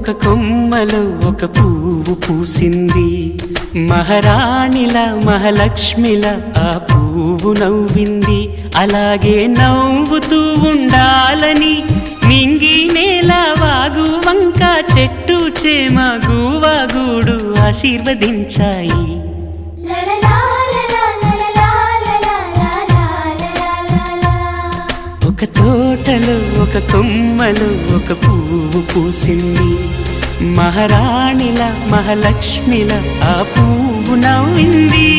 ఒక కొమ్మలో ఒక పువ్వు పూసింది, మహారాణిలా మహాలక్ష్మిలా ఆ పువ్వు నవ్వింది. అలాగే నవ్వుతూ ఉండాలని నింగి నేల వాగు వంక చెట్టు చేమ గువాగూడు ఆశీర్వదించాయి. ఒక తోటలో ఒక కొమ్మలో ఒక పువ్వు పూసింది, మహారాణిలా మహాలక్ష్మిలా ఆ పువ్వు నవ్వింది.